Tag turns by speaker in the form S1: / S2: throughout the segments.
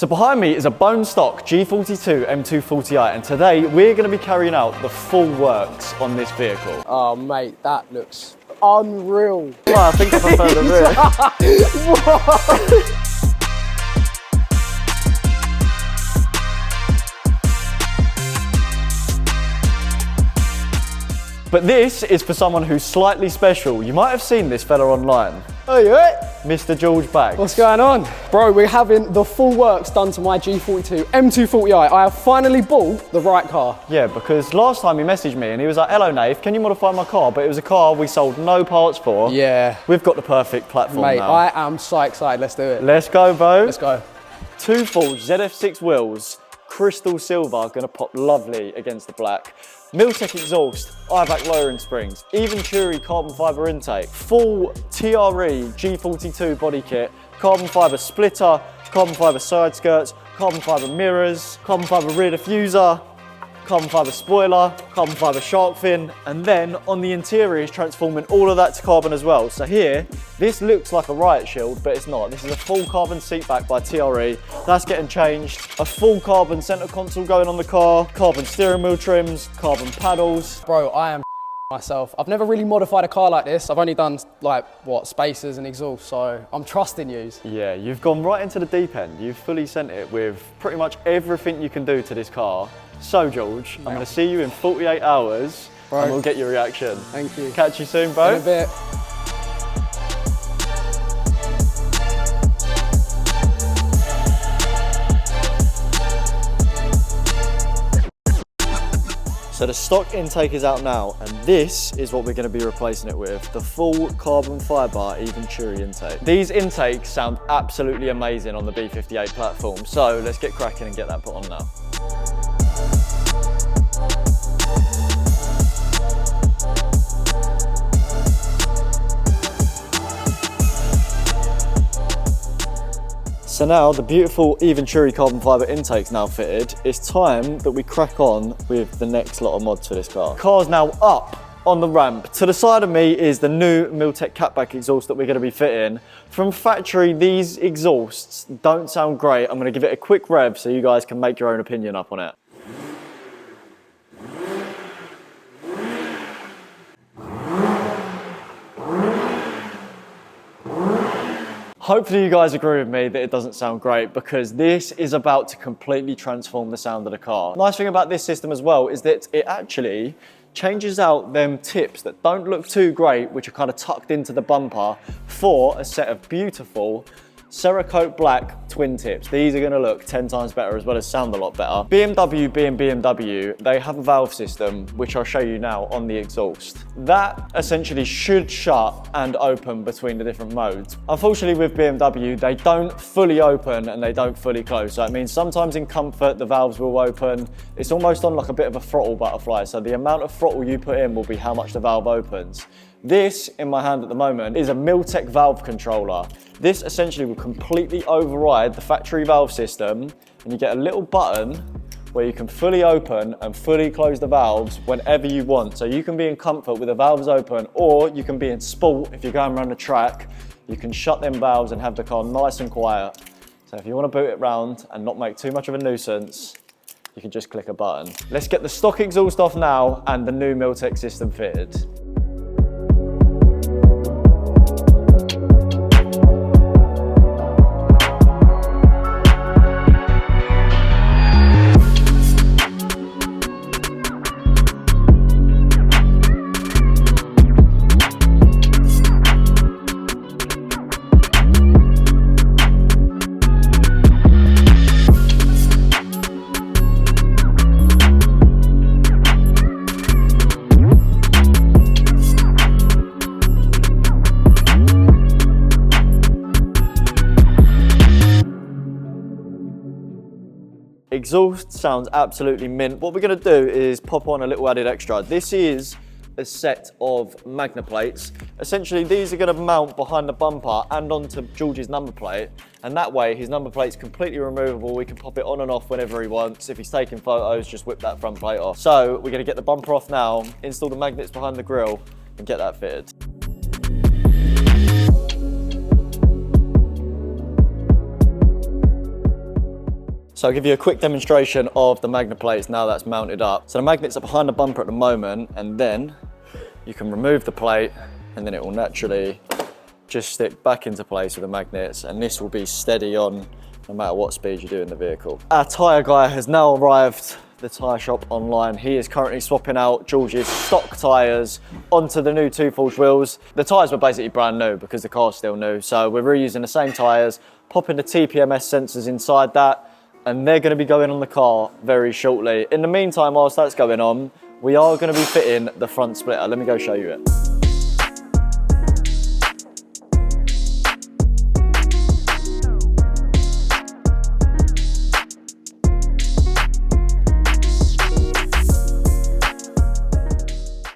S1: So behind me is a bone stock G42 M240i, and today we're going to be carrying out the full works on this vehicle.
S2: Oh mate, that looks unreal.
S1: Well, I think I prefer the rear. But this is for someone who's slightly special. You might have seen this fella online.
S2: Oh, you right?
S1: Mr. George Baggs.
S2: What's going on? Bro, we're having the full works done to my G42 M240i. I have finally bought the right car.
S1: Yeah, because last time he messaged me and he was like, hello Nave, can you modify my car? But it was a car we sold no parts for.
S2: Yeah.
S1: We've got the perfect platform
S2: Mate,
S1: now.
S2: I am so excited. Let's do it.
S1: Let's go, Bo.
S2: Let's go.
S1: Two full ZF6 wheels, crystal silver, gonna pop lovely against the black. Miltech exhaust, I-back lowering springs, Venturi carbon fibre intake, full TRE G42 body kit, carbon fibre splitter, carbon fibre side skirts, carbon fibre mirrors, carbon fibre rear diffuser, carbon fibre spoiler, carbon fibre shark fin, and then on the interior is transforming all of that to carbon as well. So here, this looks like a riot shield, but it's not. This is a full carbon seat back by TRE. That's getting changed. A full carbon center console going on the car, carbon steering wheel trims, carbon paddles.
S2: Bro, I am myself. I've never really modified a car like this. I've only done like, what, spacers and exhaust, so I'm trusting you.
S1: Yeah, you've gone right into the deep end. You've fully sent it with pretty much everything you can do to this car. So George, I'm going to see you in 48 hours and we'll get your reaction.
S2: Thank you.
S1: Catch you soon, bro.
S2: In a bit.
S1: So the stock intake is out now, and this is what we're going to be replacing it with, the full carbon fibre Venturi intake. These intakes sound absolutely amazing on the B58 platform, so let's get cracking and get that put on now. So now the beautiful Venturi carbon fibre intake's now fitted, it's time that we crack on with the next lot of mods for this car. Car's now up on the ramp. To the side of me is the new Miltech catback exhaust that we're going to be fitting. From factory, these exhausts don't sound great. I'm going to give it a quick rev so you guys can make your own opinion up on it. Hopefully you guys agree with me that it doesn't sound great, because this is about to completely transform the sound of the car. Nice thing about this system as well is that it actually changes out them tips that don't look too great, which are kind of tucked into the bumper, for a set of beautiful Cerakote black twin tips. These are going to look 10 times better as well as sound a lot better. BMW being BMW, they have a valve system, which I'll show you now on the exhaust. That essentially should shut and open between the different modes. Unfortunately with BMW, they don't fully open and they don't fully close. So it means sometimes in comfort, the valves will open. It's almost on like a bit of a throttle butterfly. So the amount of throttle you put in will be how much the valve opens. This, in my hand at the moment, is a Miltech valve controller. This essentially will completely override the factory valve system, and you get a little button where you can fully open and fully close the valves whenever you want. So you can be in comfort with the valves open, or you can be in sport if you're going around the track. You can shut them valves and have the car nice and quiet. So if you want to boot it round and not make too much of a nuisance, you can just click a button. Let's get the stock exhaust off now and the new Miltech system fitted. Exhaust sounds absolutely mint. What we're going to do is pop on a little added extra. This is a set of magnet plates. Essentially, these are going to mount behind the bumper and onto George's number plate, and that way his number plate's completely removable. We can pop it on and off whenever he wants. If he's taking photos, just whip that front plate off. So we're going to get the bumper off now, install the magnets behind the grille, and get that fitted. So I'll give you a quick demonstration of the magnet plates now that's mounted up. So the magnets are behind the bumper at the moment, and then you can remove the plate and then it will naturally just stick back into place with the magnets, and this will be steady on no matter what speed you do in the vehicle. Our tyre guy has now arrived, the tyre shop online. He is currently swapping out George's stock tyres onto the new 2-forged wheels. The tyres were basically brand new because the car's still new, so we're reusing the same tyres, popping the TPMS sensors inside that, and they're going to be going on the car very shortly. In the meantime, whilst that's going on, we are going to be fitting the front splitter. Let me go show you it.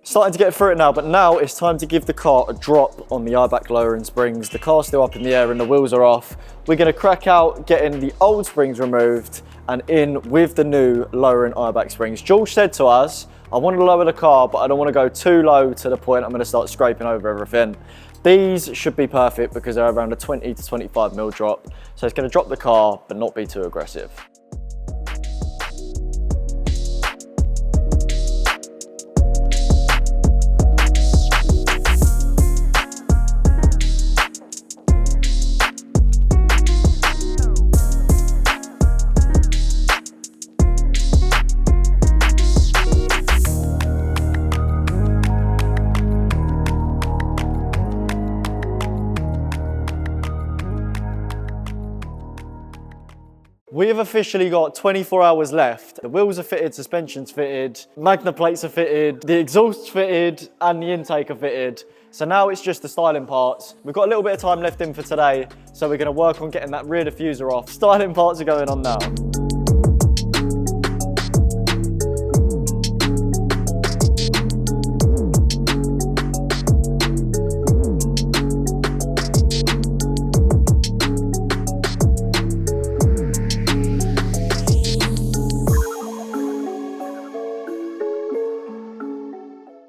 S1: Starting to get through it now, but now it's time to give the car a drop on the IBAC lowering springs. The car's still up in the air and the wheels are off. We're going to crack out getting the old springs removed and in with the new lowering IBAC springs. George said to us, I want to lower the car, but I don't want to go too low to the point I'm going to start scraping over everything. These should be perfect because they're around a 20 to 25 mil drop. So it's going to drop the car, but not be too aggressive. We have officially got 24 hours left. The wheels are fitted, suspension's fitted, magnet plates are fitted, the exhaust's fitted, and the intake are fitted. So now it's just the styling parts. We've got a little bit of time left in for today, so we're gonna work on getting that rear diffuser off. Styling parts are going on now.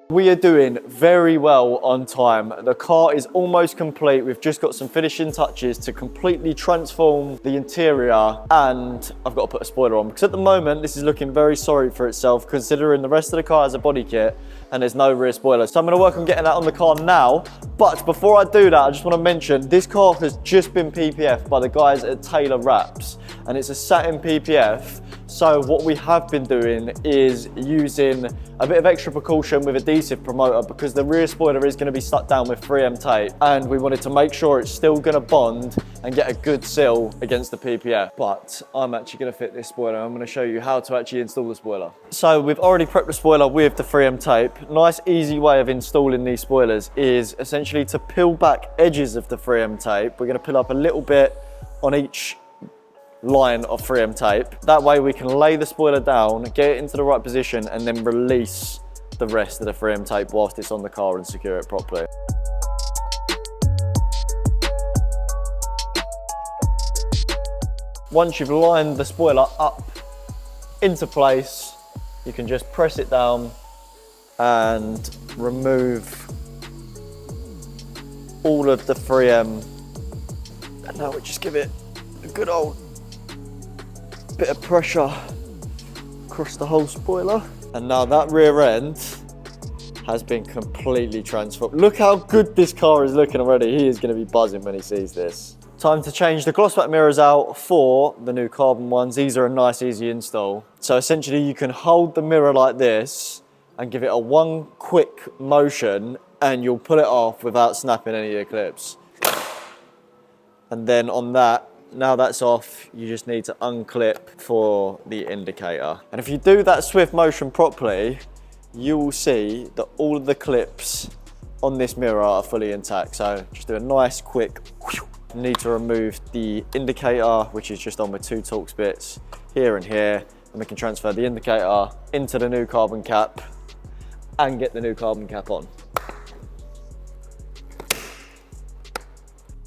S1: We are doing very well on time. The car is almost complete. We've just got some finishing touches to completely transform the interior, and I've got to put a spoiler on because at the moment this is looking very sorry for itself considering the rest of the car has a body kit and there's no rear spoiler. So I'm going to work on getting that on the car now. But before I do that, I just want to mention this car has just been PPF'd by the guys at Taylor Wraps, and it's a satin PPF. So what we have been doing is using a bit of extra precaution with adhesive promoter because the rear spoiler is going to be stuck down with 3M tape, and we wanted to make sure it's still going to bond and get a good seal against the PPF. But I'm actually going to fit this spoiler. I'm going to show you how to actually install the spoiler. So we've already prepped the spoiler with the 3M tape. Nice easy way of installing these spoilers is essentially to peel back edges of the 3M tape. We're going to peel up a little bit on each line of 3M tape. That way we can lay the spoiler down, get it into the right position, and then release the rest of the 3M tape whilst it's on the car and secure it properly. Once you've lined the spoiler up into place, you can just press it down and remove all of the 3M. And now we just give it a good old bit of pressure across the whole spoiler. And now that rear end has been completely transformed. Look how good this car is looking already. He is going to be buzzing when he sees this. Time to change the gloss back mirrors out for the new carbon ones. These are a nice easy install. So essentially you can hold the mirror like this and give it a one quick motion and you'll pull it off without snapping any of your clips. And then on that, now that's off, you just need to unclip for the indicator. And if you do that swift motion properly, you will see that all of the clips on this mirror are fully intact. So just do a nice quick whew. Need to remove the indicator, which is just on with 2 Torx bits here and here, and we can transfer the indicator into the new carbon cap and get the new carbon cap on.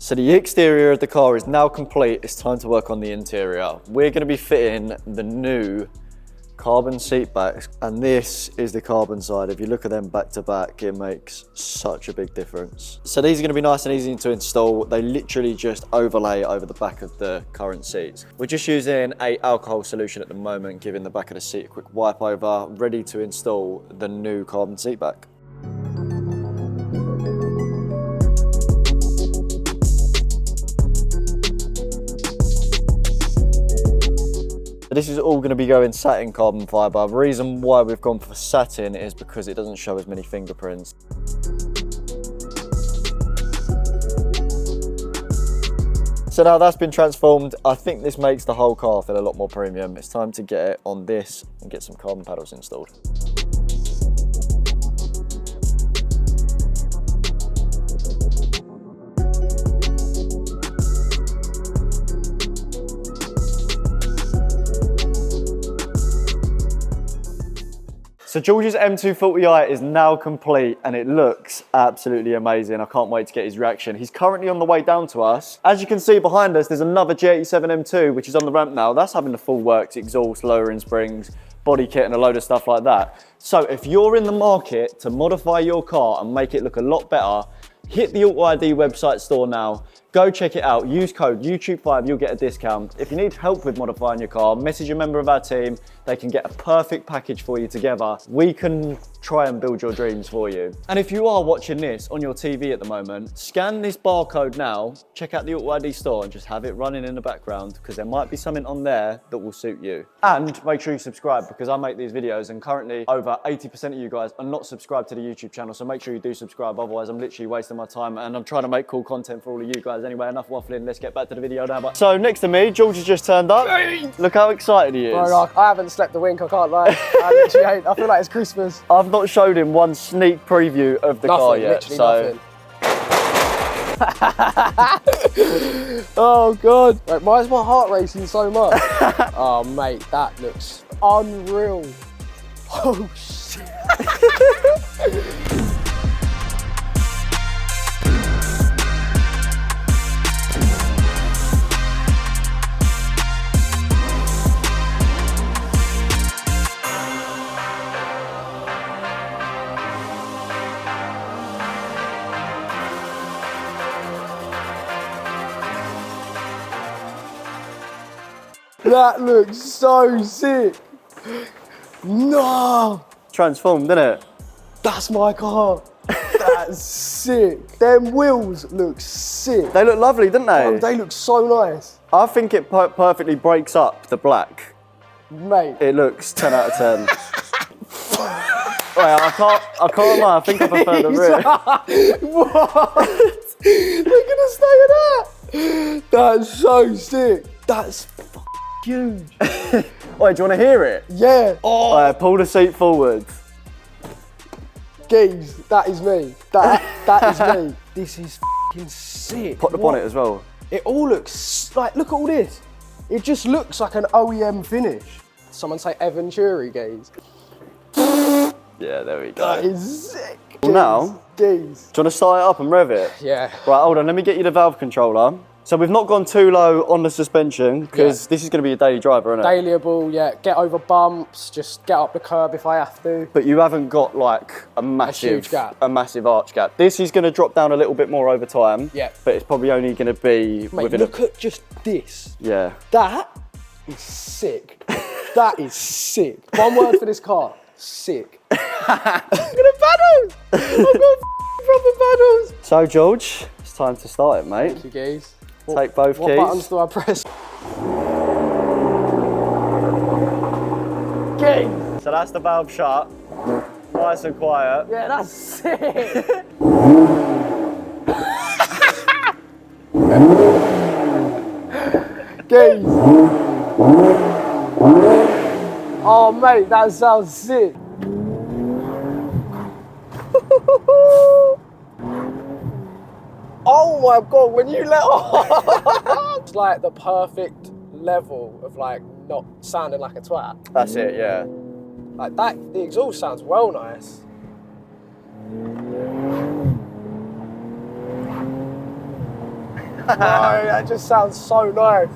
S1: So the exterior of the car is now complete. It's time to work on the interior. We're going to be fitting the new carbon seat backs, and this is the carbon side. If you look at them back to back, it makes such a big difference. So these are going to be nice and easy to install. They literally just overlay over the back of the current seats. We're just using a alcohol solution at the moment, giving the back of the seat a quick wipe over, ready to install the new carbon seat back. This is all going to be going satin carbon fibre. The reason why we've gone for satin is because it doesn't show as many fingerprints. So now that's been transformed, I think this makes the whole car feel a lot more premium. It's time to get it on this and get some carbon paddles installed. So George's M240i is now complete and it looks absolutely amazing. I can't wait to get his reaction. He's currently on the way down to us. As you can see behind us, there's another G87 M2, which is on the ramp now. That's having the full works, exhaust, lowering springs, body kit and a load of stuff like that. So if you're in the market to modify your car and make it look a lot better, hit the AUTOID website store now. Go check it out. Use code YouTube5, you'll get a discount. If you need help with modifying your car, message a member of our team. They can get a perfect package for you together. We can try and build your dreams for you. And if you are watching this on your TV at the moment, scan this barcode now, check out the AUTOID store and just have it running in the background because there might be something on there that will suit you. And make sure you subscribe because I make these videos and currently over 80% of you guys are not subscribed to the YouTube channel. So make sure you do subscribe, otherwise I'm literally wasting my time and I'm trying to make cool content for all of you guys. Anyway, enough waffling, let's get back to the video now. So next to me, George has just turned up. Look how excited he is.
S2: Bro, I haven't slept a wink, I can't lie. I literally ain't. I feel like it's Christmas.
S1: I've not showed him one sneak preview of the car yet.
S2: Literally nothing. Oh God. Like, why is my heart racing so much? Oh mate, that looks unreal. Oh shit. That looks so sick. No.
S1: Transformed, didn't it?
S2: That's my car. That's sick. Them wheels look sick.
S1: They look lovely, didn't they?
S2: Oh, they look so nice.
S1: I think it perfectly breaks up the black.
S2: Mate.
S1: It looks 10 out of 10. Wait, I can't lie, I think I prefer the rear.
S2: What? They're gonna stay at that. That's so sick. That's huge.
S1: Wait, do you want to hear it?
S2: Yeah. Oh.
S1: Pull the seat forward.
S2: Geez, that is me. That is me. This is fucking sick.
S1: Put the bonnet as well.
S2: It all looks like, look at all this. It just looks like an OEM finish. Someone say Aventuri, gaze.
S1: Yeah, there we go.
S2: That is sick.
S1: Well, now,
S2: geez.
S1: do you want to start it up and rev it?
S2: Yeah.
S1: Right, hold on, let me get you the valve controller. So we've not gone too low on the suspension because this is going to be a daily driver, isn't it?
S2: Dailyable, yeah. Get over bumps, just get up the curb if I have to.
S1: But you haven't got like a massive arch gap. This is going to drop down a little bit more over time.
S2: Yeah.
S1: But it's probably only going to be
S2: Mate,
S1: within
S2: look at just this.
S1: Yeah.
S2: That is sick. That is sick. One word for this car, sick. Look at the paddles. I've got proper paddles.
S1: So George, it's time to start it, mate.
S2: Thank you, guys.
S1: Take both keys.
S2: What buttons do I press? Game.
S1: So that's the valve shut. Nice and quiet.
S2: Yeah, that's sick. Gaze. Oh mate, that sounds sick. Oh my God, when you let off. It's like the perfect level of like not sounding like a twat.
S1: That's it, yeah.
S2: Like that, the exhaust sounds well nice. that just sounds so nice.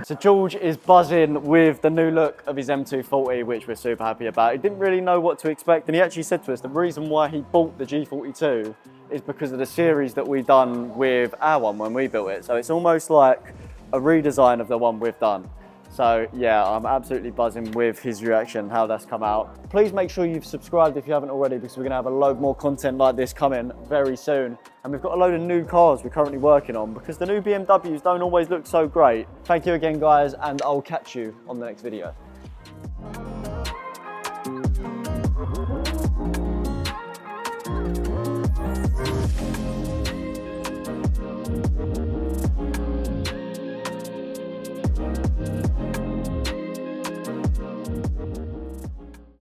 S1: So George is buzzing with the new look of his M240, which we're super happy about. He didn't really know what to expect, and he actually said to us the reason why he bought the G42 is because of the series that we done with our one when we built it. So it's almost like a redesign of the one we've done. So yeah, I'm absolutely buzzing with his reaction, how that's come out. Please make sure you've subscribed if you haven't already, because we're gonna have a load more content like this coming very soon. And we've got a load of new cars we're currently working on, because the new BMWs don't always look so great. Thank you again, guys, and I'll catch you on the next video.